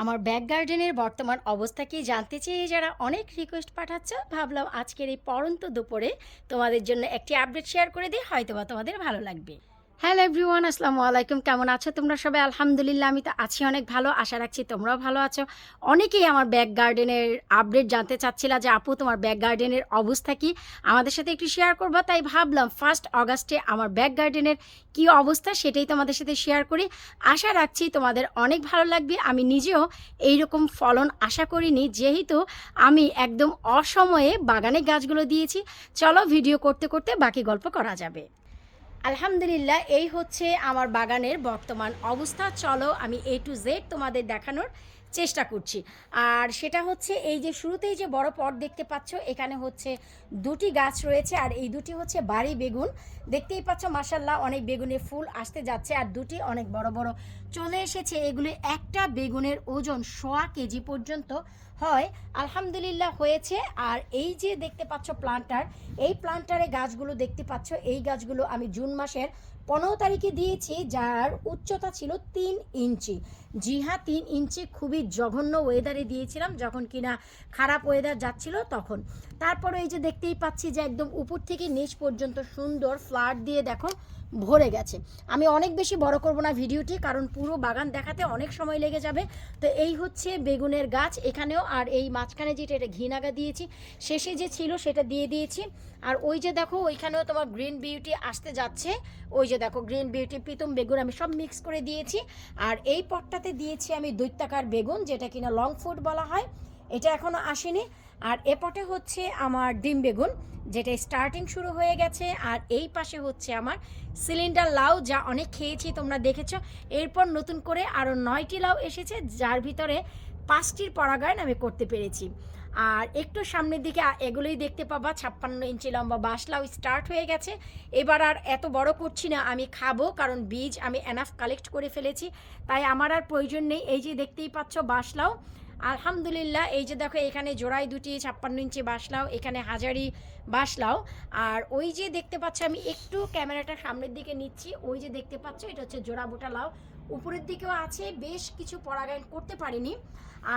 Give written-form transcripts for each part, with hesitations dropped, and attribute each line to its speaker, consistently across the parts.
Speaker 1: আমার ব্যাক গার্ডেনের বর্তমান অবস্থা কি জানতে চেয়ে যারা অনেক রিকোয়েস্ট পাঠাচ্ছ, ভাবলাম আজকের এই পড়ন্ত দুপুরে তোমাদের জন্য একটি আপডেট শেয়ার করে দিই, হয়তোবা তোমাদের ভালো লাগবে। হ্যালো এভরিওয়ান, আসসালামু আলাইকুম। কেমন আছো তোমরা সবাই? আলহামদুলিল্লাহ, আমি তো আছি অনেক ভালো। আশা রাখছি তোমরাও ভালো আছো। অনেকেই আমার ব্যাক গার্ডেনের আপডেট জানতে চাচ্ছিলা যে আপু তোমার ব্যাক গার্ডেনের অবস্থা কি, আমাদের সাথে একটু শেয়ার করবা। তাই ভাবলাম 1 আগস্টে আমার ব্যাক গার্ডেনের কি অবস্থা সেটাই তোমাদের সাথে শেয়ার করি। আশা রাখছি তোমাদের অনেক ভালো লাগবে। আমি নিজেও এইরকম ফলন আশা করিনি, যেহেতু আমি একদম অসময়ে বাগানে গাছগুলো দিয়েছি। চলো ভিডিও করতে করতে বাকি গল্প করা যাবে। আলহামদুলিল্লাহ, এই হচ্ছে আমার বাগানের বর্তমান অবস্থা। চলো আমি A to Z তোমাদের দেখানোর চেষ্টা করছি। আর সেটা হচ্ছে এই যে শুরুতেই যে বড় পট দেখতে পাচ্ছ, এখানে হচ্ছে দুটি গাছ রয়েছে, আর এই দুটি হচ্ছে বাড়ি বেগুন। দেখতেই পাচ্ছ মাশাল্লাহ অনেক বেগুনের ফুল আসতে যাচ্ছে, আর দুটি অনেক বড় বড় চলে এসেছে। এগুলি একটা বেগুনের ওজন 1.5 কেজি পর্যন্ত হয়। আলহামদুলিল্লাহ হয়েছে। আর এই যে দেখতে পাচ্ছ প্লান্টার, এই প্লান্টারে গাছগুলো দেখতে পাচ্ছ, এই গাছগুলো আমি জুন মাসের 15 তারিখে দিয়েছি, যার উচ্চতা ছিল 3 ইঞ্চি। জি হ্যাঁ, 3 ইঞ্চি। খুবই জঘন্য ওয়েদারে দিয়েছিলাম, যখন কিনা খারাপ ওয়েদার যাচ্ছিল তখন। তারপরে এই যে দেখতেই পাচ্ছি যে একদম উপর থেকে নিচ পর্যন্ত সুন্দর ফ্লাওয়ার দিয়ে দেখো ভরে গেছে। আমি অনেক বেশি বড় করব না ভিডিওটি, কারণ পুরো বাগান দেখাতে অনেক সময় লেগে যাবে। তো এই হচ্ছে বেগুনের গাছ এখানেও। আর এই মাঝখানে যেটা, এটা ঘিনাগা দিয়েছি, শেষে যে ছিল সেটা দিয়ে দিয়েছি। আর ওই যে দেখো ওইখানেও তোমার গ্রিন বিউটি আসতে যাচ্ছে। ওই যে দেখো গ্রিন বিউটি, প্রীতম বেগুন আমি সব মিক্স করে দিয়েছি। আর এই পটটাতে দিয়েছি আমি দৈত্যাকার বেগুন, যেটা কিনা লং ফুড বলা হয়, এটা এখনও আসেনি। আর এ পটে হচ্ছে আমার ডিম বেগুন, যেটা স্টার্টিং শুরু হয়ে গেছে। আর এই পাশে হচ্ছে আমার সিলিন্ডার লাউ, যা অনেক খেয়েছি তোমরা দেখেছো। এরপর নতুন করে আরও 9টি লাউ এসেছে, যার ভিতরে 5টির পরাগায়ন আমি করতে পেরেছি। আর একটু সামনের দিকে এগুলোই দেখতে পাবা, 56 ইঞ্চি লম্বা বাঁশলাউ স্টার্ট হয়ে গেছে। এবার আর এত বড় করছি না, আমি খাবো, কারণ বীজ আমি এনাফ কালেক্ট করে ফেলেছি, তাই আমার আর প্রয়োজন নেই। এই যে দেখতেই পাচ্ছ বাঁশলাউ, আলহামদুলিল্লাহ। এই যে দেখো এখানে জোড়ায় দুটি 56 ইঞ্চি বাঁশলাউ, এখানে হাজারি বাঁশলাউ। আর ওই যে দেখতে পাচ্ছ, আমি একটু ক্যামেরাটা সামনের দিকে নিচ্ছি, ওই যে দেখতে পাচ্ছ এটা হচ্ছে জোড়া বোটা লাউ। উপরের দিকেও আছে, বেশ কিছু পরাগায়ন করতে পারিনি।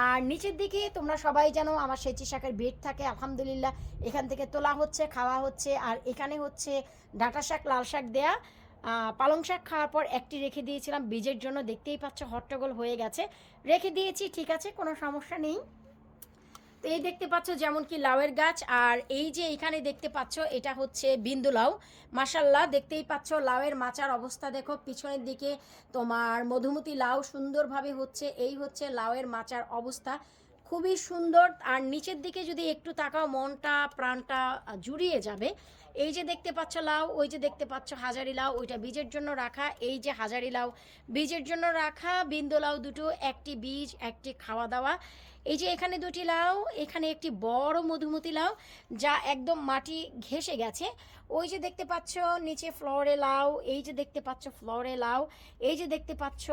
Speaker 1: আর নিচের দিকে তোমরা সবাই জানো আমার সেচি শাকের বেড থাকে, আলহামদুলিল্লাহ এখান থেকে তোলা হচ্ছে, খাওয়া হচ্ছে। আর এখানে হচ্ছে ডাঁটা শাক, লাল শাক দেয়া। পালং শাক খাওয়ার পর একটি রেখে দিয়েছিলাম বীজের জন্য, দেখতেই পাচ্ছ হট্টগোল হয়ে গেছে, রেখে দিয়েছি, ঠিক আছে, কোনো সমস্যা নেই। তো এই দেখতে পাচ্ছ যেমন কি লাউয়ের গাছ। আর এই যে এখানে দেখতে পাচ্ছ এটা হচ্ছে বিন্দু লাউ। মাশাল্লাহ দেখতেই পাচ্ছ লাউয়ের মাচার অবস্থা দেখো, পিছনের দিকে তোমার মধুমতি লাউ সুন্দরভাবে হচ্ছে। এই হচ্ছে লাউয়ের মাচার অবস্থা, খুবই সুন্দর। আর নিচের দিকে যদি একটু তাকাও, মনটা প্রাণটা জুড়িয়ে যাবে। এই যে দেখতে পাচ্ছ লাউ, ওই যে দেখতে পাচ্ছ হাজারি লাউ, ওইটা বীজের জন্য রাখা। এই যে হাজারি লাউ বীজের জন্য রাখা, বিন্দু লাউ দুটো, একটি বীজ একটি খাওয়া দাওয়া। এই যে এখানে দুটি লাউ, এখানে একটি বড় মধুমতি লাউ, যা একদম মাটি ঘেঁষে গেছে। ওই যে দেখতে পাচ্ছ নিচে ফ্লোরে লাউ, এই যে দেখতে পাচ্ছ ফ্লোরে লাউ, এই যে দেখতে পাচ্ছ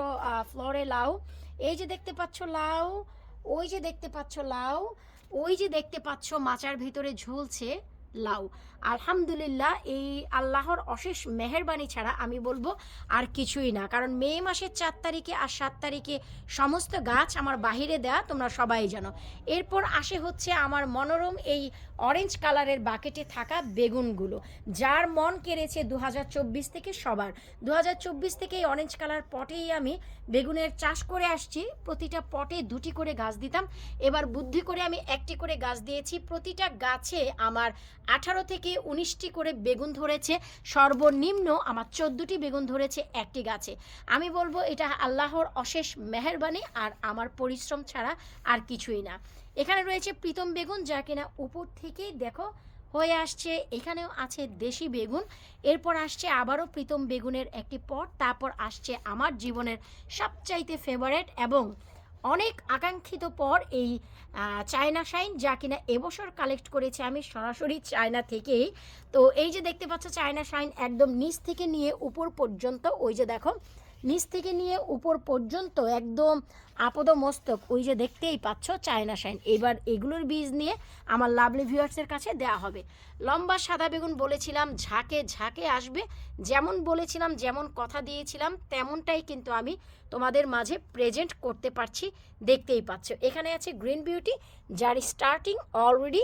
Speaker 1: ফ্লোরে লাউ, এই যে দেখতে পাচ্ছ লাউ, ওই যে দেখতে পাচ্ছ লাউ, ওই যে দেখতে পাচ্ছ মাচার ভিতরে ঝুলছে লাউ। আলহামদুলিল্লাহ, এই আল্লাহর অশেষ মেহেরবানি ছাড়া আমি বলবো আর কিছুই না। কারণ মে মাসের 4 তারিখে আর 7 তারিখে সমস্ত গাছ আমার বাহিরে দেয়া, তোমরা সবাই জানো। এরপর আসে হচ্ছে আমার মনোরম এই অরেঞ্জ কালারের বাকেটে থাকা বেগুনগুলো, যার মন কেড়েছে 2024 থেকে সবার। 2024 থেকে এই অরেঞ্জ কালার পটেই আমি বেগুনের চাষ করে আসছি। প্রতিটা পটে 2টি করে গাছ দিতাম, এবার বুদ্ধি করে আমি 1টি করে গাছ দিয়েছি। প্রতিটা গাছে আমার 18 থেকে 19টি করে বেগুন ধরেছে, সর্বনিম্ন আমার 14টি বেগুন ধরেছে একটি গাছে। আমি বলবো এটা আল্লাহর অশেষ মেহেরবানি, আর আমার পরিশ্রম ছাড়া আর কিছুই না। এখানে রয়েছে প্রীতম বেগুন, যা কিনা উপর থেকেই দেখো হয়ে আসছে। এখানেও আছে দেশি বেগুন। এরপর আসছে আবারও প্রীতম বেগুনের একটি পট। তারপর আসছে আমার জীবনের সবচাইতে ফেভারেট এবং অনেক আকাঙ্ক্ষিত পর, এই চায়না শাইন, যা কিনা এবছর কালেক্ট করেছি আমি সরাসরি চায়না থেকেই। তো এই যে দেখতে পাচ্ছ চায়না শাইন, একদম নিচ থেকে নিয়ে উপর পর্যন্ত, ওই যে দেখো নিচ থেকে নিয়ে উপর পর্যন্ত একদম আপদমস্তক ওই যে দেখতেই পাচ্ছ চায়না শাইন। এবার এগুলোর বীজ নিয়ে আমার লাভলি ভিউয়ার্সের কাছে দেওয়া হবে। লম্বা সাদা বেগুন বলেছিলাম ঝাঁকে ঝাঁকে আসবে, যেমন বলেছিলাম যেমন কথা দিয়েছিলাম তেমনটাই কিন্তু আমি তোমাদের মাঝে প্রেজেন্ট করতে পারছি। দেখতেই পাচ্ছ এখানে আছে গ্রিন বিউটি, যার স্টার্টিং অলরেডি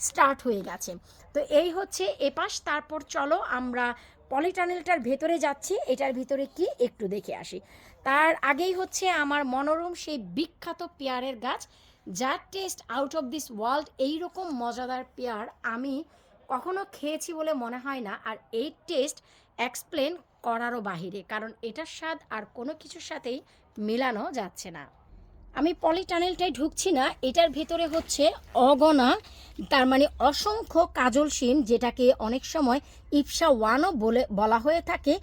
Speaker 1: স্টার্ট হয়ে গেছে। তো এই হচ্ছে এপাশ। তারপর চলো আমরা পলিটানেলটার ভেতরে যাচ্ছি, এটার ভিতরে কি একটু দেখে আসি। তার আগেই হচ্ছে আমার মনোরম সেই বিখ্যাত পেয়ারের গাছ, যার test out of this world. এইরকম মজাদার পেয়ার আমি কখনো খেয়েছি বলে মনে হয় না, আর এই টেস্ট এক্সপ্লেন করারও বাহিরে, কারণ এটার স্বাদ আর কোনো কিছুর সাথেই মেলানো যাচ্ছে না। আমি পলিটানেলটায় ঢুকছি না, এটার ভেতরে হচ্ছে অগণা, তার মানে অসংখ্য কাজল শিম, যেটাকে অনেক সময় ইপসা ওয়ানও বলা হয়ে থাকে।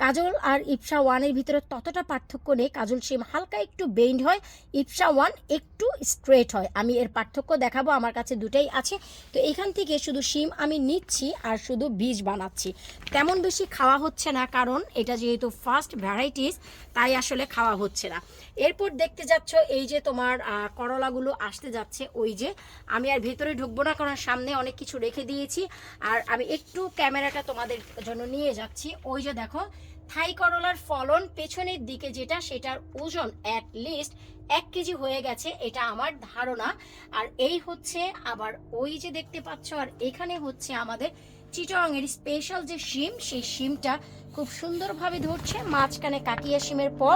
Speaker 1: কাজল আর ইপসা ওয়ানের ভিতরে ততটা পার্থক্য নেই, কাজল শিম হালকা একটু বেন্ড হয়, ইপসা ওয়ান একটু স্ট্রেট হয়। আমি এর পার্থক্য দেখাবো, আমার কাছে দুটাই আছে। তো এখান থেকে শুধু শিম আমি নিচ্ছি আর শুধু বীজ বানাচ্ছি, তেমন বেশি খাওয়া হচ্ছে না, কারণ এটা যেহেতু ফার্স্ট ভ্যারাইটিস তাই আসলে খাওয়া হচ্ছে না। এরপর দেখতে যাচ্ছ এই যে তোমার করলাগুলো আসতে যাচ্ছে, ওই যে আমি আর ভেতরে ঢুকবো না কারণ সামনে অনেক কিছু রেখে দিয়েছি, আর আমি একটু ক্যামেরাটা তোমাদের জন্য নিয়ে যাচ্ছি। ওই যে দেখো থাই করলার ফলন পেছনের দিকে যেটা, সেটার ওজন অ্যাটলিস্ট 1 কেজি হয়ে গেছে, এটা আমার ধারণা। আর এই হচ্ছে আবার ওই যে দেখতে পাচ্ছ, আর এখানে হচ্ছে আমাদের চিটংয়ের স্পেশাল যে শিম, সেই শিমটা খুব সুন্দরভাবে ধরছে মাঝখানে কাকিয়া শিমের পর,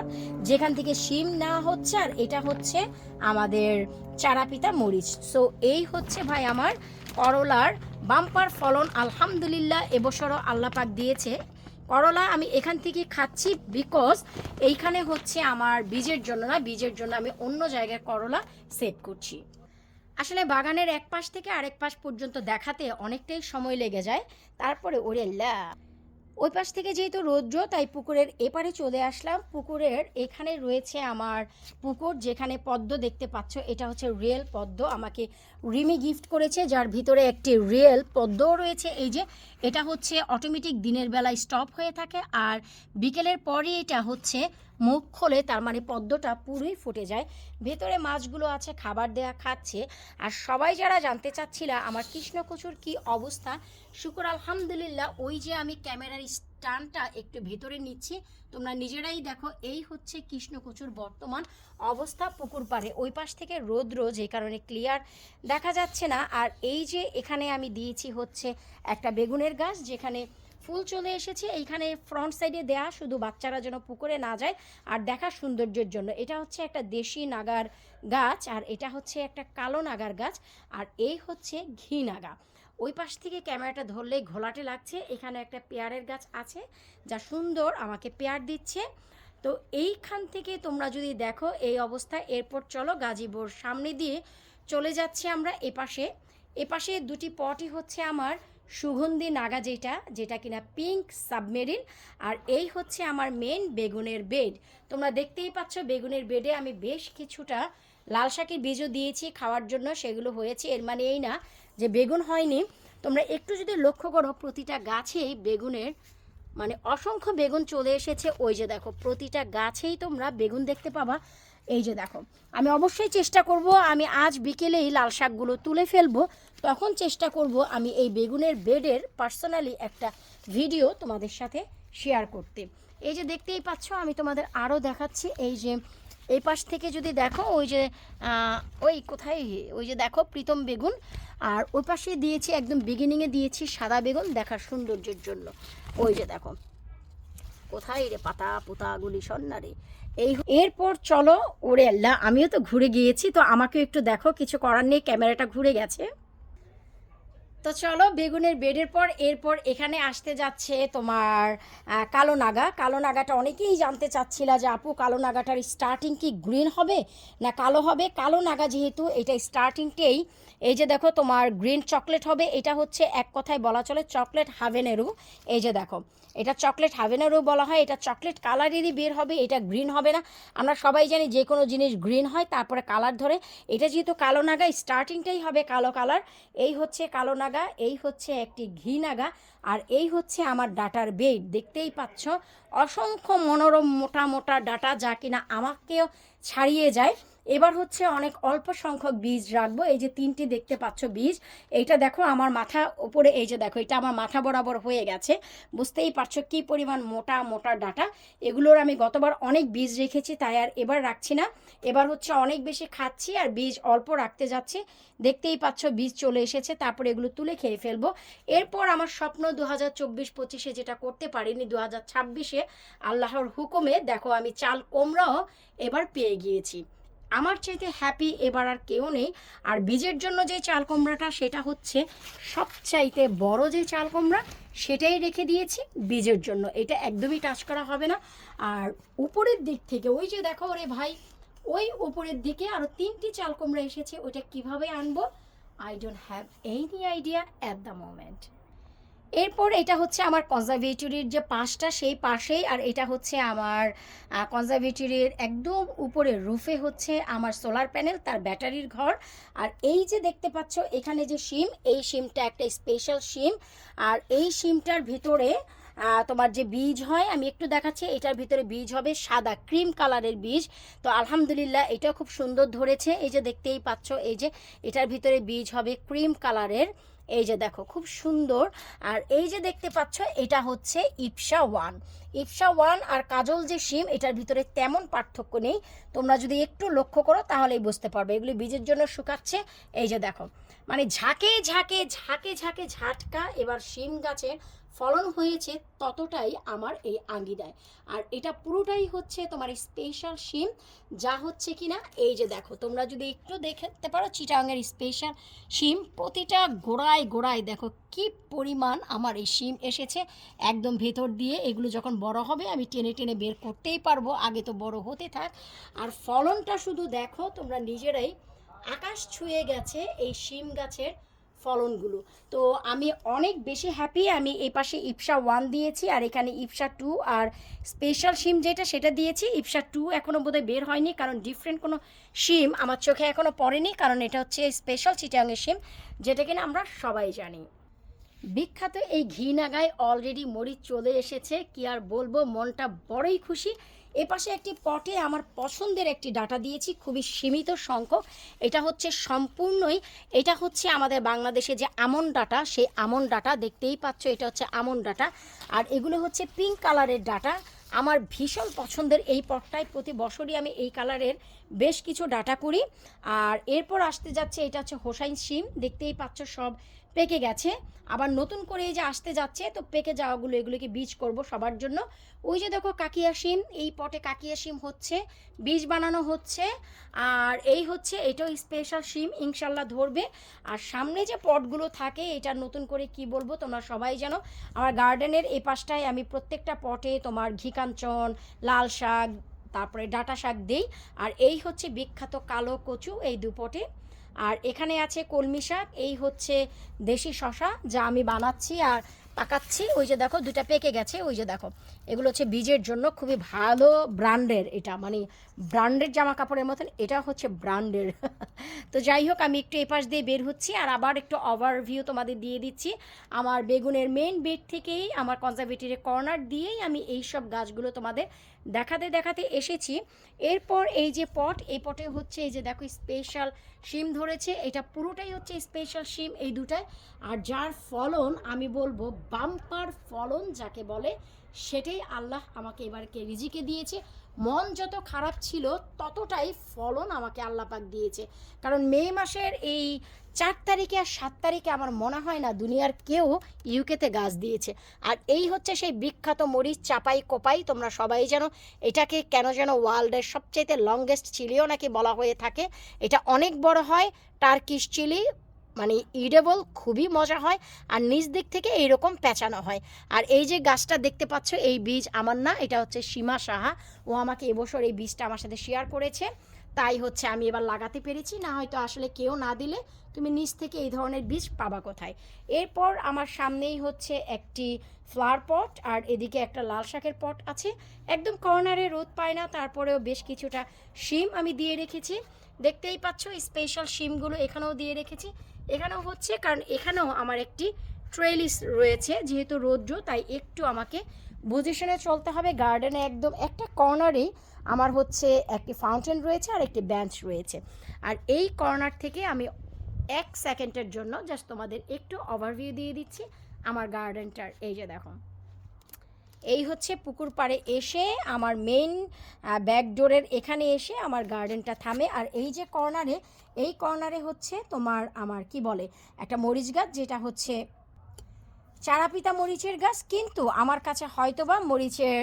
Speaker 1: যেখান থেকে শিম নেওয়া হচ্ছে, আর এটা হচ্ছে আমাদের চারাপিতা মরিচ। সো এই হচ্ছে ভাই আমার করলার বাম্পার ফলন আলহামদুলিল্লাহ। এবছরও আল্লাহ পাক দিয়েছে করলা। আমি এখান থেকে খাচ্ছি বিকজ এইখানে হচ্ছে আমার বীজের জন্য না, বীজের জন্য আমি অন্য জায়গায় করলা সেভ করছি। আসলে বাগানের এক পাশ থেকে আরেক পাশ পর্যন্ত দেখাতে অনেকটাই সময় লেগে যায়, তারপরে ওরে লা ওই পাশ থেকে যেহেতু রৌদ্র, তাই পুকুরের এপারে চলে আসলাম। পুকুরের এখানে রয়েছে আমার পুকুর, যেখানে পদ্ম দেখতে পাচ্ছ, এটা হচ্ছে রিয়েল পদ্ম, আমাকে রিমি গিফট করেছে, যার ভিতরে একটি রিয়েল পদ্মও রয়েছে। এই যে এটা হচ্ছে অটোমেটিক দিনের বেলায় স্টপ হয়ে থাকে, আর বিকেলের পরে এটা হচ্ছে মুখ খোলে, তার মানে পদ্মটা পুরোই ফুটে যায়। ভেতরে মাছগুলো আছে, খাবার দেয়া খাচ্ছে। আর সবাই যারা জানতে চাচ্ছিলা আমার কৃষ্ণকচুর কি অবস্থা, শুকর আলহামদুলিল্লাহ। ওই যে আমি ক্যামেরার স্ট্যান্ডটা একটু ভেতরে নিচ্ছি, তোমরা নিজেরাই দেখো। এই হচ্ছে কৃষ্ণকচুর বর্তমান অবস্থা পুকুর পাড়ে। ওই পাশ থেকে রৌদ্র, যে কারণে ক্লিয়ার দেখা যাচ্ছে না। আর এই যে এখানে আমি দিয়েছি হচ্ছে একটা বেগুনের গাছ, যেখানে ফুল চলে এসেছে। এইখানে ফ্রন্ট সাইডে দেয়া, শুধু বাচ্চারা যেন পুকুরে না যায় আর দেখার সৌন্দর্যের জন্য। এটা হচ্ছে একটা দেশি নাগার গাছ, আর এটা হচ্ছে একটা কালো নাগার গাছ, আর এই হচ্ছে ঘি নাগা। ওই পাশ থেকে ক্যামেরাটা ধরলেই ঘোলাটে লাগছে। এখানে একটা পেয়ারের গাছ আছে, যা সুন্দর আমাকে পেয়ার দিচ্ছে। তো এইখান থেকে তোমরা যদি দেখো এই অবস্থা। এরপর চলো গাজীপুর সামনে দিয়ে চলে যাচ্ছি আমরা এপাশে। এপাশে দুটি পটই হচ্ছে আমার সুগন্ধি নাগা, যেটা কিনা পিঙ্ক সাবমেরিন। আর এই হচ্ছে আমার মেন বেগুনের বেড। তোমরা দেখতেই পাচ্ছ বেগুনের বেডে আমি বেশ কিছুটা লাল শাকের বীজও দিয়েছি খাওয়ার জন্য, সেগুলো হয়েছে। এর মানে এই না যে বেগুন হয়নি। তোমরা একটু যদি লক্ষ্য করো, প্রতিটা গাছেই বেগুনের মানে অসংখ্য বেগুন চলে এসেছে। ওই যে দেখো প্রতিটা গাছেই তোমরা বেগুন দেখতে পাবা। এই যে দেখো, আমি অবশ্যই চেষ্টা করব, আমি আজ বিকেলেই লাল শাকগুলো তুলে ফেলবো, তখন চেষ্টা করব আমি এই বেগুনের বেডের পার্সোনালি একটা ভিডিও তোমাদের সাথে শেয়ার করতে। এই যে দেখতেই পাচ্ছ, আমি তোমাদের আরও দেখাচ্ছি। এই যে এই পাশ থেকে যদি দেখো, ওই যে ওই কোথায়, ওই যে দেখো প্রীতম বেগুন, আর ওই পাশে দিয়েছি একদম বিগিনিংয়ে দিয়েছি সাদা বেগুন দেখার সৌন্দর্যের জন্য। ওই যে দেখো কোথায় রে পাতা পোতাগুলি সন্নারে। এরপর চলো, ওরে আল্লাহ, আমিও তো ঘুরে গিয়েছি, তো আমাকেও একটু দেখো, কিছু করার নেই, ক্যামেরাটা ঘুরে গেছে। তো চলো বেগুনের বেডের পর এরপর এখানে আসতে যাচ্ছে তোমার কালো নাগা। কালো নাগাটা অনেকেই জানতে চাচ্ছিলা যে আপু কালো নাগাটার স্টার্টিং কি গ্রিন হবে না কালো হবে। কালো নাগা যেহেতু এটা স্টার্টিংটেই এই যে দেখো তোমার গ্রিন চকলেট হবে। এটা হচ্ছে এক কথায় বলা চলে চকলেট হাভেনেরু। এই যে দেখো এটা চকলেট হাভেনেরু বলা হয়। এটা চকলেট কালারেরই বের হবে, এটা গ্রিন হবে না। আমরা সবাই জানি যে কোনো জিনিস গ্রিন হয় তারপরে কালার ধরে। এটা যেহেতু কালো নাগা স্টার্টিংটাই হবে কালো কালার। এই হচ্ছে কালো নাগা। নাগা, এই হচ্ছে একটি ঘি নাগা, আর এই হচ্ছে আমার ডাটার বেড। দেখতেই পাচ্ছ অসংখ্য মনোরম মোটা মোটা ডাটা, যা কিনা আমাকেও ছাড়িয়ে যায়। এবার হচ্ছে অনেক অল্প সংখ্যক বীজ রাখবো। এই যে 3টি দেখতে পাচ্ছ বীজ, এইটা দেখো আমার মাথা উপরে, এই যে দেখো এটা আমার মাথা বরাবর হয়ে গেছে। বুঝতেই পারছো কি পরিমাণ মোটা মোটা ডাটা। এগুলোর আমি গতবার অনেক বীজ রেখেছি, তাই আর এবার রাখছি না। এবার হচ্ছে অনেক বেশি খাচ্ছি আর বীজ অল্প রাখতে যাচ্ছি। দেখতেই পাচ্ছ বীজ চলে এসেছে, তারপরে এগুলো তুলে খেয়ে ফেলবো। এরপর আমার স্বপ্ন 2024-25-এ যেটা করতে পারিনি 2026-এ, আল্লাহর হুকুমে দেখো আমি চাল কুমড়াও এবার পেয়ে গিয়েছি। আমার চাইতে হ্যাপি এবার আর কেউ নেই। আর বীজের জন্য যে চাল কুমড়াটা, সেটা হচ্ছে সবচাইতে বড় যে চাল কুমড়া, সেটাই রেখে দিয়েছি বীজের জন্য। এটা একদমই টাচ করা হবে না। আর উপরের দিক থেকে ওই যে দেখো, ওরে ভাই, ওই উপরের দিকে আরও 3টি চাল কুমড়া এসেছে। ওইটা কিভাবে আনবো, I don't have any idea at the moment. এরপর এটা হচ্ছে আমার কনজারভেটরির যে পাশটা, সেই পাশেই। আর এটা হচ্ছে আমার কনজারভেটরির একদম উপরে রুফে হচ্ছে আমার সোলার প্যানেল, তার ব্যাটারির ঘর। আর এই যে দেখতে পাচ্ছ এখানে যে সিম, এই সিমটা একটা স্পেশাল সিম। আর এই সিমটার ভিতরে তোমার যে বীজ হয়, আমি একটু দেখাচ্ছি, এটার ভিতরে বীজ হবে সাদা ক্রিম কালারের বীজ। তো আলহামদুলিল্লাহ এটা খুব সুন্দর ধরেছে। এই যে দেখতেই পাচ্ছ, এই যে এটার ভিতরে বীজ হবে ক্রিম কালারের, এই যে দেখো খুব সুন্দর। আর এই যে দেখতে পাচ্ছ এটা হচ্ছে ইপসা 1। ইপসা 1 আর কাজল যে সিম, এটার ভিতরে তেমন পার্থক্য নেই। তোমরা যদি একটু লক্ষ্য করো তাহলেই বুঝতে পারবে। এগুলি বীজের জন্য শুকাচ্ছে। এই যে দেখো, মানে ঝাঁকে ঝাঁকে ঝাঁকে ঝাঁকে ঝাটকা এবার সিম গাছের ফলন হয়েছে, ততটাই আমার এই আঙ্গিনায়। আর এটা পুরোটাই হচ্ছে তোমার স্পেশাল সিম, যা হচ্ছে কিনা এই যে দেখো, তোমরা যদি একটু দেখতে পারো চিটাগাংয়ের স্পেশাল সিম। প্রতিটা গোড়ায় গোড়ায় দেখো কি পরিমাণ আমার এই সিম এসেছে একদম ভেতর দিয়ে। এগুলো যখন বড় হবে আমি টেনে টেনে বের করতেই পারবো, আগে তো বড় হতে থাক। আর ফলনটা শুধু দেখো তোমরা নিজেরাই, আকাশ ছুঁয়ে গেছে এই সিম গাছের ফলনগুলো। তো আমি অনেক বেশি হ্যাপি। আমি এই পাশে ইপসা 1 দিয়েছি, আর এখানে ইপসা 2 আর স্পেশাল সিম যেটা, সেটা দিয়েছি। ইপসা 2 এখনও বোধহয় বের হয়নি, কারণ ডিফারেন্ট কোনো সিম আমার চোখে এখনও পড়েনি, কারণ এটা হচ্ছে স্পেশাল চিটাগাংয়ের সিম, যেটা কিনা আমরা সবাই জানি। বিখ্যাত এই ঘি নাগায় অলরেডি মরিচ চলে এসেছে, কি আর বলবো, মনটা বড়ই খুশি। এপাশে একটি পটে আমার পছন্দের একটি ডাটা দিয়েছি, খুবই সীমিত সংখ্যক। এটা হচ্ছে সম্পূর্ণই, এটা হচ্ছে আমাদের বাংলাদেশে যে আমন ডাটা, সেই আমন ডাটা দেখতেই পাচ্ছ, এটা হচ্ছে আমন ডাটা। আর এগুলো হচ্ছে পিঙ্ক কালারের ডাটা। আমার ভীষণ পছন্দের এই পটটায়, প্রতি বছরই আমি এই কালারের বেশ কিছু ডাটা করি। আর এরপর আসতে যাচ্ছে, এটা হচ্ছে হোসাইন সিম, দেখতেই পাচ্ছ সব পেকে গেছে। আবার নতুন করে এই যে আসতে যাচ্ছে, তো পেকে যাওয়াগুলো এগুলোকে বীজ করব সবার জন্য। ওই যে দেখো কাকিয়া শিম, এই পটে কাকিয়া শিম হচ্ছে, বীজ বানানো হচ্ছে। আর এই হচ্ছে এটাও স্পেশাল শিম, ইনশাল্লাহ ধরবে। আর সামনে যে পটগুলো থাকে, এটা নতুন করে কি বলবো তোমরা সবাই জানো। আমার গার্ডেনের এই পাশটায় আমি প্রত্যেকটা পটে তোমার ঘিকাঞ্চন, লাল শাক, তারপরে ডাঁটা শাক দিই। আর এই হচ্ছে বিখ্যাত কালো কচু, এই দুপটে। আর এখানে আছে কলমি শাক, এই হচ্ছে দেশি শশা, যা আমি বানাচ্ছি আর পাকাচ্ছি। ওই যে দেখো দুটা পেকে গেছে, ওই যে দেখো, এগুলো হচ্ছে বীজের জন্য খুবই ভালো ব্র্যান্ডের, এটা মানে ব্র্যান্ডের জামা কাপড়ের মতন, এটা হচ্ছে ব্র্যান্ডের। তো যাই হোক, আমি একটু এপাশ দিয়ে বের হচ্ছি, আর আবার একটু ওভারভিউ তোমাদের দিয়ে দিচ্ছি। আমার বেগুনের মেন বেড থেকেই, আমার কনজারভেটরির কর্নার দিয়েই আমি এই সব গাছগুলো তোমাদের দেখাতে দেখাতে এসেছি। এরপর এই যে পট, এই পটে হচ্ছে এই যে দেখো স্পেশাল শিম ধরেছে, এটা পুরোটাই হচ্ছে স্পেশাল শিম এই দুটায়। আর যার ফলন আমি বলবো বাম্পার ফলন যাকে বলে, সেটাই আল্লাহ আমাকে এবারকে রিজিকে দিয়েছে। মন যত খারাপ ছিল, ততটাই ফলন আমাকে আল্লাহ পাক দিয়েছে। কারণ মে মাসের এই 4 তারিখে আর 7 তারিখে আমার মনে হয় না দুনিয়ার কেউ ইউকেতে গাছ দিয়েছে। আর এই হচ্ছে সেই বিখ্যাত মরিচ চাপাই কোপাই, তোমরা সবাই জানো এটাকে কেন যেন ওয়ার্ল্ডের সবচেয়ে লংগেস্ট চিলিও নাকি বলা হয়ে থাকে। এটা অনেক বড় হয়, টার্কিশ চিলি, মানে ইডেবল, খুবই মজা হয়। আর নিচ দিক থেকে এইরকম পেঁচানো হয়। আর এই যে গাছটা দেখতে পাচ্ছ, এই বীজ আমার না, এটা হচ্ছে সীমা সাহা, ও আমাকে এবছর এই বীজটা আমার সাথে শেয়ার করেছে, তাই হচ্ছে আমি এবার লাগাতে পেরেছি। না হয়তো আসলে কেউ না দিলে তুমি নিচ থেকে এই ধরনের বীজ পাবা কোথায়। এরপর আমার সামনেই হচ্ছে একটি ফ্লাওয়ার পট, আর এদিকে একটা লাল শাকের পট আছে। একদম কর্নারে রোদ পায় না, তারপরেও বেশ কিছুটা শিম আমি দিয়ে রেখেছি। দেখতেই পাচ্ছ স্পেশাল শিমগুলো এখানেও দিয়ে রেখেছি। এখানেও হচ্ছে, কারণ এখানেও আমার একটি ট্রেলিস রয়েছে, যেহেতু রৌদ্র তাই একটু আমাকে বুঝে শুনে চলতে হবে। গার্ডেনে একদম একটা কর্নারেই আমার হচ্ছে একটি ফাউন্টেন রয়েছে আর একটি বেঞ্চ রয়েছে। আর এই কর্নার থেকে আমি 1 সেকেন্ডের জন্য জাস্ট তোমাদের একটু ওভারভিউ দিয়ে দিচ্ছি আমার গার্ডেনটার। এই যে দেখো, এই হচ্ছে পুকুর পাড়ে এসে আমার মেইন ব্যাক ডোরের এখানে এসে আমার গার্ডেনটা থামে। আর এই যে কর্নারে, এই কর্নারে হচ্ছে তোমার আমার কি বলে একটা মরিচ গাছ, যেটা হচ্ছে চারাপিতা মরিচের গাছ, কিন্তু আমার কাছে হয়তোবা মরিচের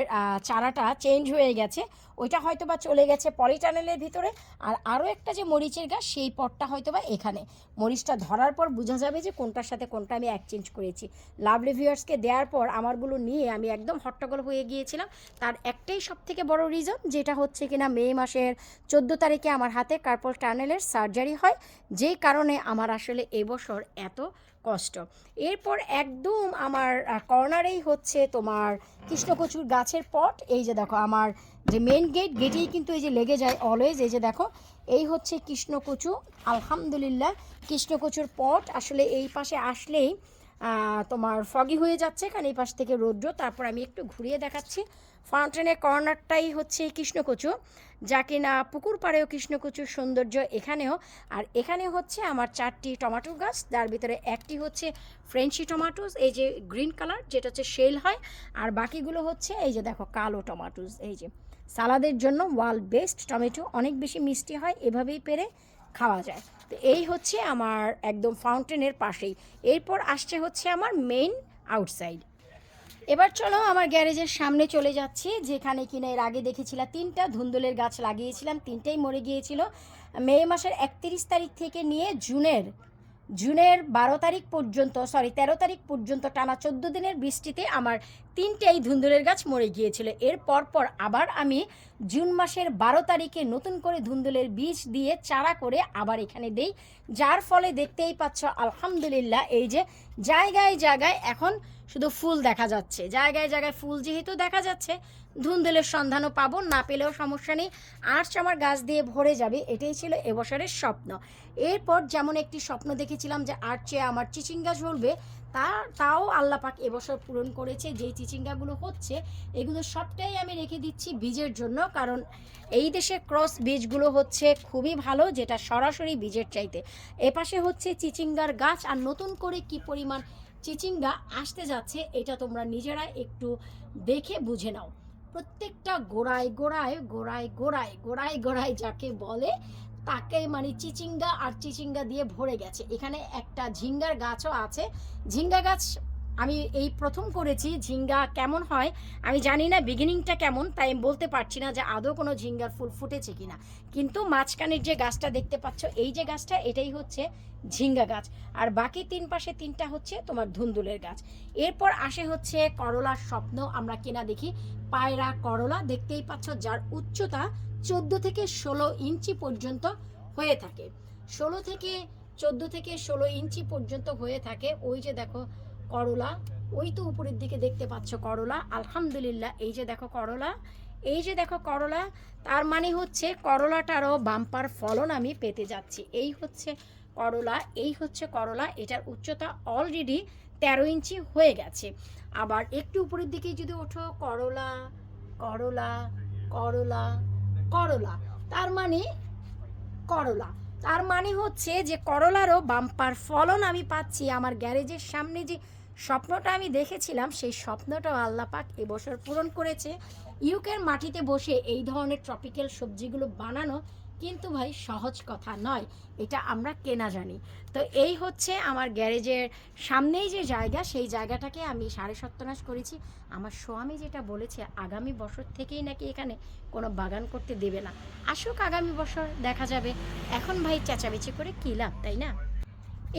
Speaker 1: চারাটা চেঞ্জ হয়ে গেছে, ওইটা হয়তোবা চলে গেছে পলিটানেলের ভিতরে। আর আরও একটা যে মরিচের গাছ, সেই পটটা হয়তোবা এখানে। মরিচটা ধরার পর বোঝা যাবে যে কোনটার সাথে কোনটা আমি এক্সচেঞ্জ করেছি। লাভলি ভিউয়ার্সকে দেওয়ার পর আমারগুলো নিয়ে আমি একদম হট্টগোল হয়ে গিয়েছিলাম। তার একটাই সবথেকে বড় রিজন, যেটা হচ্ছে কিনা মে মাসের 14 তারিখে আমার হাতে কার্পল টানেলের সার্জারি হয়, যেই কারণে আমার আসলে এবছর এত কষ্ট। এরপর একদম আমার কর্নারেই হচ্ছে তোমার কৃষ্ণকচুর গাছের পট। এই যে দেখো আমার যে মেন গেটেই কিন্তু এই যে লেগে যায় অলওয়েজ। এই যে দেখো, এই হচ্ছে কৃষ্ণকচু, আলহামদুলিল্লাহ কৃষ্ণকচুর পট। আসলে এই পাশে আসলেই তোমার ফগি হয়ে যাচ্ছে, কারণ এই পাশ থেকে রৌদ্র। তারপর আমি একটু ঘুরিয়ে দেখাচ্ছি, ফাউন্টেনের কর্নারটাই হচ্ছে কৃষ্ণকচু, যা কিনা পুকুর পাড়েও কৃষ্ণকচুর সৌন্দর্য এখানেও। আর এখানে হচ্ছে আমার 4টি টমেটো গাছ, তার ভিতরে একটি হচ্ছে ফ্রেঞ্চি টমেটোস, এই যে গ্রিন কালার, যেটা হচ্ছে শেল হয়। আর বাকিগুলো হচ্ছে এই যে দেখো কালো টমেটোস। এই যে সালাদের জন্য ওয়ার্ল্ড বেস্ট টমেটো, অনেক বেশি মিষ্টি হয়, এভাবেই পেরে খাওয়া যায়। তো এই হচ্ছে আমার একদম ফাউন্টেনের পাশেই। এরপর আসছে হচ্ছে আমার মেইন আউটসাইড। এবার চলো আমার গ্যারেজের সামনে চলে যাচ্ছি, যেখানে কিনা এর আগে দেখেছিলাম 3টা ধুন্দুলের গাছ লাগিয়েছিলাম, 3টাই মরে গিয়েছিল। মে মাসের 31 তারিখ থেকে নিয়ে জুনের 12 তারিখ পর্যন্ত, 13 তারিখ পর্যন্ত টানা 14 দিনের বৃষ্টিতে আমার 3টাই ধুন্দুলের গাছ মরে গিয়েছিল। এর পর আবার আমি জুন মাসের 12 তারিখে নতুন করে ধুন্দুলের বীজ দিয়ে চারা করে আবার এখানে দেই, যার ফলে দেখতেই পাচ্ছ আলহামদুলিল্লাহ এই যে জায়গায় জায়গায় এখন শুধু ফুল দেখা যাচ্ছে। জায়গায় জায়গায় ফুল যেহেতু দেখা যাচ্ছে, ধুন্দুলের সন্ধানও পাবো, না পেলেও সমস্যা নেই, আর্চ আমার গাছ দিয়ে ভরে যাবে। এটাই ছিল এবছরের স্বপ্ন। এরপর যেমন একটি স্বপ্ন দেখেছিলাম যে আর্চে আমার চিচিঙ্গা ঝরবে, তাও আল্লাহ পাক এবছর পূরণ করেছে। যেই চিচিঙ্গাগুলো হচ্ছে, এগুলো সবটাই আমি রেখে দিচ্ছি বীজের জন্য, কারণ এই দেশে ক্রস বীজগুলো হচ্ছে খুবই ভালো, যেটা সরাসরি বীজের চাইতে। এপাশে হচ্ছে চিচিঙ্গার গাছ, আর নতুন করে কি পরিমাণ চিচিঙ্গা আসতে যাচ্ছে এটা তোমরা নিজেরা একটু দেখে বুঝে নাও। প্রত্যেকটা গোড়ায় যাকে বলে তাকে মানে চিচিঙ্গা আর চিচিঙ্গা দিয়ে ভরে গেছে। এখানে একটা ঝিঙ্গার গাছও আছে। ঝিঙ্গা গাছ আমি এই প্রথম করেছি। ঝিঙ্গা কেমন হয় আমি জানি না, বিগিনিংটা কেমন তাই আমি বলতে পারছি না যে আদৌ কোনো ঝিঙ্গার ফুল ফুটেছে কিনা, কিন্তু মাঝখানের যে গাছটা দেখতে পাচ্ছ, এই যে গাছটা, এটাই হচ্ছে ঝিঙ্গা গাছ। আর বাকি 3 পাশে 3টা হচ্ছে তোমার ধুন্দুলের গাছ। এরপর আসে হচ্ছে করলার স্বপ্ন আমরা কেনা দেখি, পায়রা করলা দেখতেই পাচ্ছ, যার উচ্চতা 14 থেকে 16 ইঞ্চি পর্যন্ত হয়ে থাকে। 14 থেকে 16 ইঞ্চি পর্যন্ত হয়ে থাকে। ওই যে দেখো করলা, ওই তো উপরের দিকে দেখতে পাচ্ছ করলা, আলহামদুলিল্লাহ এই যে দেখো করলা, এই যে দেখো করলা। তার মানে হচ্ছে করলাটারও বাম্পার ফলন আমি পেতে যাচ্ছি। এই হচ্ছে করলা, এই হচ্ছে করলা, এটার উচ্চতা অলরেডি 13 ইঞ্চি হয়ে গেছে। আবার একটু উপরের দিকে যদি ওঠো, করলা করলা করলা করলা, তার মানে হচ্ছে যে করলারও বাম্পার ফলন আমি পাচ্ছি। আমার গ্যারেজের সামনে যে স্বপ্নটা আমি দেখেছিলাম, সেই স্বপ্নটাও আল্লাহ পাক এবছর পূরণ করেছে। ইউকের মাটিতে বসে এই ধরনের ট্রপিক্যাল সবজিগুলো বানানো কিন্তু ভাই সহজ কথা নয়, এটা আমরা কেনা জানি। তো এই হচ্ছে আমার গ্যারেজের সামনেই যে জায়গা, সেই জায়গাটাকে আমি সাড়ে সর্বনাশ করেছি। আমার স্বামী যেটা বলেছে, আগামী বছর থেকেই নাকি এখানে কোনো বাগান করতে দেবে না। আসুক আগামী বছর, দেখা যাবে। এখন ভাই চেঁচামেচি করে কী লাভ, তাই না?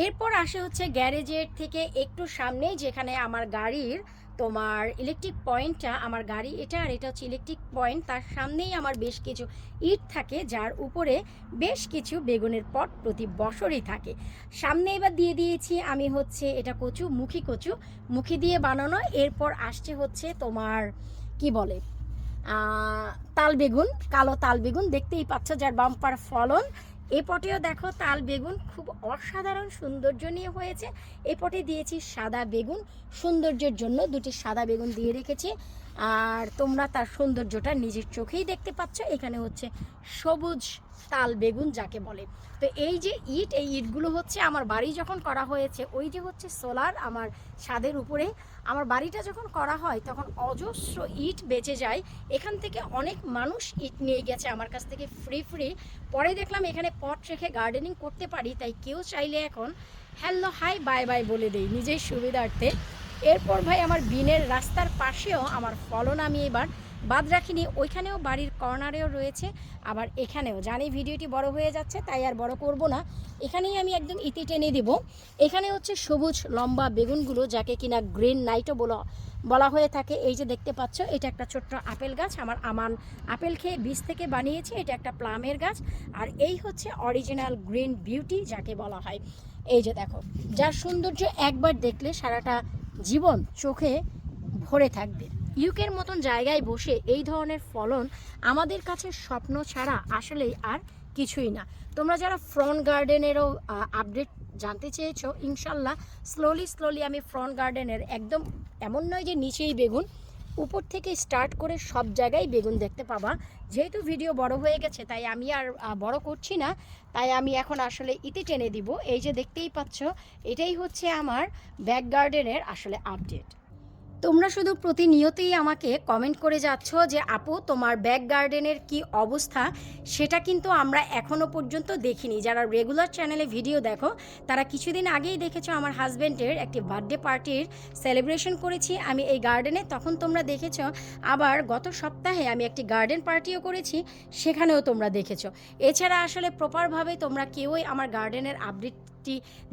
Speaker 1: এরপর আসে হচ্ছে গ্যারেজের থেকে একটু সামনে, যেখানে আমার গাড়ির তোমার ইলেকট্রিক পয়েন্টটা, আমার গাড়ি এটা, আর এটা হচ্ছে ইলেকট্রিক পয়েন্ট। তার সামনেই আমার বেশ কিছু ইট থাকে, যার উপরে বেশ কিছু বেগুনের পট প্রতি বছরই থাকে। সামনে এবার দিয়ে দিয়েছি আমি হচ্ছে এটা কচু, মুখি দিয়ে বানানো। এরপর আসছে হচ্ছে তোমার কি বলে তাল বেগুন, কালো তাল বেগুন দেখতেই পাচ্ছ, যার বাম্পার ফলন। এই পটেও দেখো তাল বেগুন খুব অসাধারণ সৌন্দর্য নিয়ে হয়েছে। এই পটে দিয়েছি সাদা বেগুন, সৌন্দর্যের জন্য দুটি সাদা বেগুন দিয়ে রেখেছি। আর তোমরা তার সৌন্দর্যটা নিজের চোখেই দেখতে পাচ্ছ। এখানে হচ্ছে সবুজ তাল বেগুন যাকে বলে। তো এই যে ইট, এই ইটগুলো হচ্ছে আমার বাড়ি যখন করা হয়েছে, ওই যে হচ্ছে সোলার আমার ছাদের উপরে, আমার বাড়িটা যখন করা হয় তখন অজস্র ইট বেঁচে যায়। এখান থেকে অনেক মানুষ ইট নিয়ে গেছে আমার কাছ থেকে ফ্রি। পরে দেখলাম এখানে পট রেখে গার্ডেনিং করতে পারি, তাই কেউ চাইলে এখন হ্যালো হাই বাই বাই বলে দেই নিজের সুবিধার্থে। এরপর ভাই আমার বিনের রাস্তার পাশেও আমার ফলন আমি এবার বাদ রাখিনি, ওইখানেও বাড়ির কর্নারেও রয়েছে, আবার এখানেও। জানি ভিডিওটি বড় হয়ে যাচ্ছে তাই আর বড় করব না, এখানেই আমি একদম ইতি টেনে দিব। এখানে হচ্ছে সবুজ লম্বা বেগুনগুলো, যাকে কিনা গ্রিন নাইটও বলা হয়ে থাকে। এই যে দেখতে পাচ্ছ, এটা একটা ছোট্ট আপেল গাছ, আমার আমান আপেল খেয়ে বীজ থেকে বানিয়েছি। এটা একটা প্লামের গাছ। আর এই হচ্ছে অরিজিনাল গ্রিন বিউটি যাকে বলা হয়। এই যে দেখো, যার সৌন্দর্য একবার দেখলে সারাটা জীবন চোখে ভরে থাকবে। ইউকের মতন জায়গায় বসে এই ধরনের ফলন আমাদের কাছে স্বপ্ন ছাড়া আসলেই আর কিছুই না। তোমরা যারা ফ্রন্ট গার্ডেনেরও আপডেট জানতে চেয়েছো, ইনশাল্লাহ স্লোলি আমি ফ্রন্ট গার্ডেনের একদম, এমন নয় যে নিচেই বেগুন, উপর থেকে স্টার্ট করে সব জায়গায় বেগুন দেখতে পাবা। যেহেতু ভিডিও বড় হয়ে গেছে তাই আমি আর বড় করছি না, তাই আমি এখন আসলে ইতি টেনে দিব। এই যে দেখতেই পাচ্ছ, এটাই হচ্ছে আমার ব্যাক গার্ডেনের আসলে আপডেট। তোমরা শুধু প্রতিনিয়তই আমাকে কমেন্ট করে যাচ্ছ যে আপু তোমার ব্যাক গার্ডেনের কি অবস্থা, সেটা কিন্তু আমরা এখনও পর্যন্ত দেখিনি। যারা রেগুলার চ্যানেলে ভিডিও দেখো তারা কিছুদিন আগেই দেখেছো আমার হাজব্যান্ডের একটি বার্থডে পার্টির সেলিব্রেশন করেছি আমি এই গার্ডেনে, তখন তোমরা দেখেছো। আবার গত সপ্তাহে আমি একটি গার্ডেন পার্টিও করেছি, সেখানেও তোমরা দেখেছো। এছাড়া আসলে প্রপারভাবে তোমরা কেউই আমার গার্ডেনের আপডেট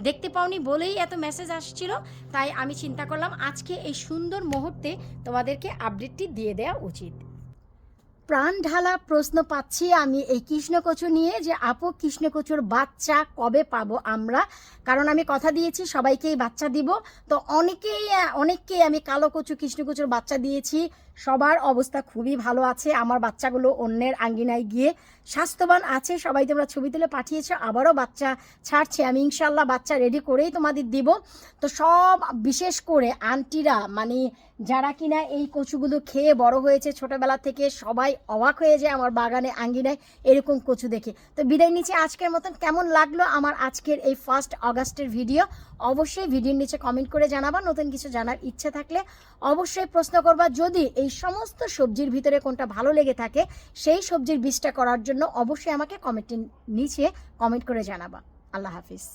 Speaker 1: দেখতে পাওনি বলেই এত মেসেজ আসছিল, তাই আমি চিন্তা করলাম আজকে এই সুন্দর মুহূর্তে তোমাদেরকে আপডেটটি দিয়ে দেওয়া উচিত। প্রাণ ঢালা প্রশ্ন পাচ্ছি আমি এই কৃষ্ণকচু নিয়ে, যে আপু কৃষ্ণকচুর বাচ্চা কবে পাবো আমরা, কারণ আমি কথা দিয়েছি সবাইকেই বাচ্চা দিব। তো অনেককেই আমি কালো কচু কৃষ্ণকচুর বাচ্চা দিয়েছি, সবার অবস্থা খুবই ভালো আছে। আমার বাচ্চাগুলো অন্যের আঙ্গিনায় গিয়ে স্বাস্থ্যবান আছে, সবাই তোমরা ছবি তুলে পাঠিয়েছো, আবারও বাচ্চা ছাড়ছে। আমি ইনশাল্লাহ বাচ্চা রেডি করেই তোমাদের দিব। তো সব বিশেষ করে আন্টিরা, মানে যারা কিনা এই কচুগুলো খেয়ে বড় হয়েছে ছোটোবেলা থেকে, সবাই অবাক হয়ে যায় আমার বাগানে আঙ্গিনায় এরকম কচু দেখে। তো বিদায় নিচে আজকের মতন কেমন লাগলো আমার আজকের এই 1 আগস্টের ভিডিও, অবশ্যই ভিডিওর নিচে কমেন্ট করে জানাবা। নতুন কিছু জানার ইচ্ছে থাকলে অবশ্যই প্রশ্ন করবা। যদি এই সমস্ত সবজির ভিতরে কোনটা ভালো লেগে থাকে, সেই সবজির বীজটা করার জন্য অবশ্যই আমাকে কমেন্টের নিচে কমেন্ট করে জানাবা। আল্লাহ হাফিজ।